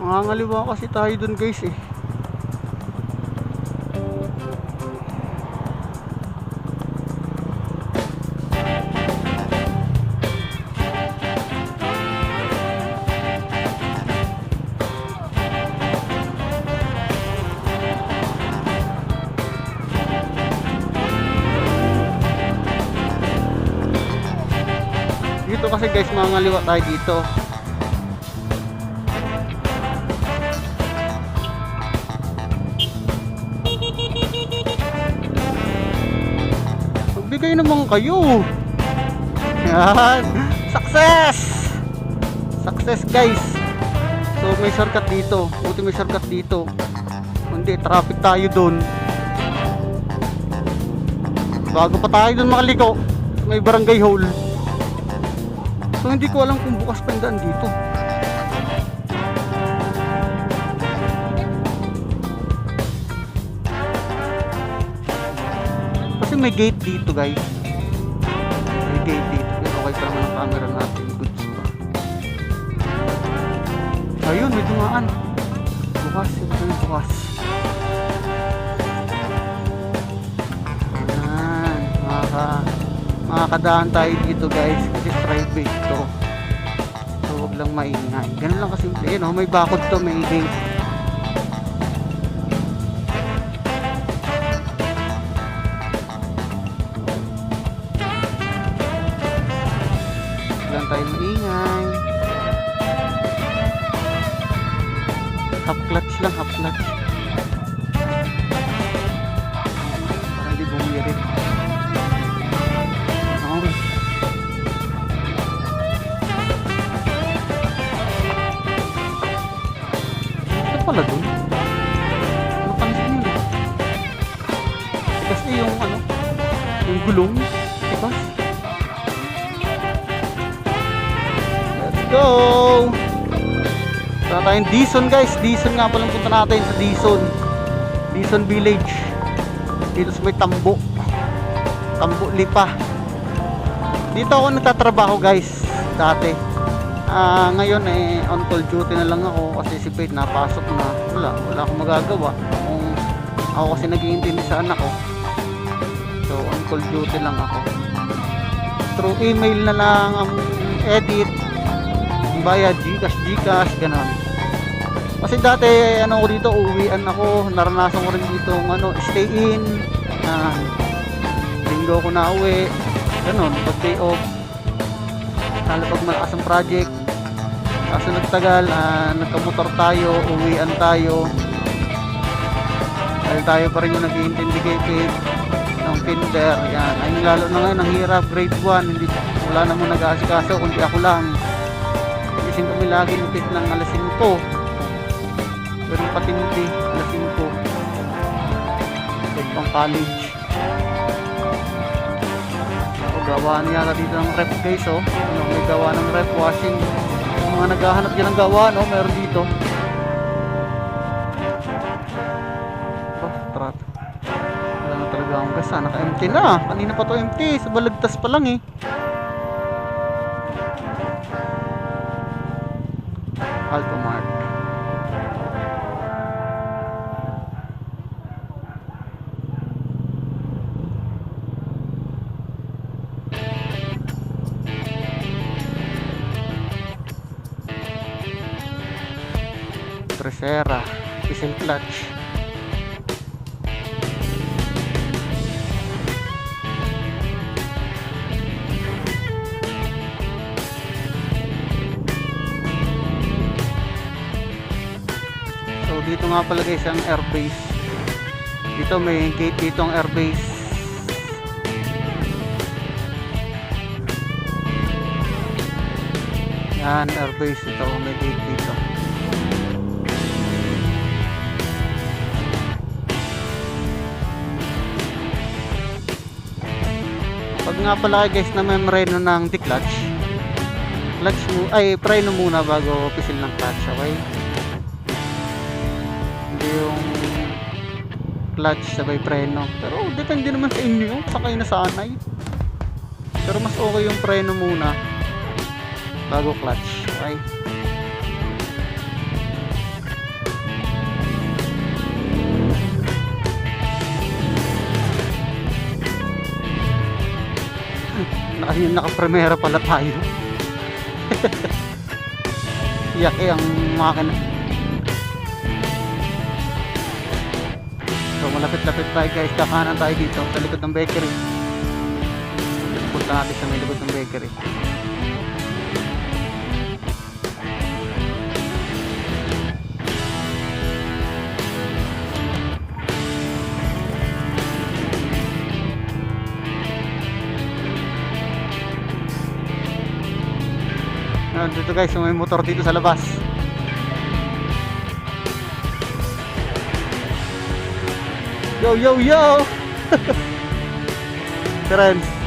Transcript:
Mangangaliwa kasi tayo dun guys eh. Dito kasi guys, mangangaliwa tayo dito. Magbigay naman kayo. Yan. Success! Success guys. So may shortcut dito. Buti may shortcut dito. Hindi, traffic tayo dun. Bago pa tayo dun makaliko, may barangay hole. So hindi ko alam kung bukas pa yung daan dito. Kasi may gate dito guys. May gate dito. Pero okay pa naman ang camera natin. Goods pa. Ayun, may dumaan. Bukas. Ito yung bukas. Ayan. Makakadaan tayo dito guys. Kasi private to. So huwag lang maingay. Ganun lang kasimple. Ayan o, may bakod to. May gate. Tayo maingay. Half clutch lang, half clutch. Parang di bumirit. Okay. Ito pala dun. Napansin nyo. Kasi yung ano, yung gulong. Diba? Go! Punta tayong Dizon guys. Dizon nga palang punta natin sa Dizon. Dizon Village. Dito sa may Tambo. Tambo Lipa. Dito ako nagtatrabaho guys. Dati. Ngayon eh on call duty na lang ako. Kasi si Pete napasok na. Wala akong magagawa. Kung ako kasi nag-iintindi sa anak ko. So on call duty lang ako. Through email na lang ang edit. Bayad, Gcash, ganon. Kasi dati, ano ko dito, uwian ako, naranasan ko rin dito, stay in, linggo ko na uwi, ganon, pag day off, lalo pag malakas ang project, kaso nagtagal, nagkamotor tayo, uwian tayo, dahil tayo pa rin yung nag-iintindi kay Pete, ng kinder, yan, ayun lalo na ngayon, ang hirap, grade 1, hindi, wala namang nag-aasikaso, kundi ako lang. Kasi kami lagi nipit ng alas 5. Pero patindi, alas 5. Pwede pang college. O, gawa niya dito ng rep guys, oh. May gawa ng rep washing. Yung mga naghahanap dyan ng gawa, no? Meron dito. Trat. Wala na talaga akong gas. Naka-empty na. Kanina pa to empty. Sa balagtas pa lang eh. Alphamart. Tresera, diesel clutch. Dito nga pala guys ang airbase. Dito may gate dito ang airbase. Yan airbase ito, may gate dito. Pag nga pala guys na may preno ng clutch. Clutch mo ay preno muna bago pisil ng clutch, okay? Yung clutch sabay preno. Pero depende naman sa inyo sa kayo nasanay. Pero mas okay yung preno muna bago clutch. Okay? Naka-primera pala tayo. Iyak ang makina. So malapit-lapit tayo guys. Kakanan tayo dito sa likod ng bakery. Punta natin sa may likod ng bakery. Dito guys, may motor dito sa labas. Yo yo yo. Friends.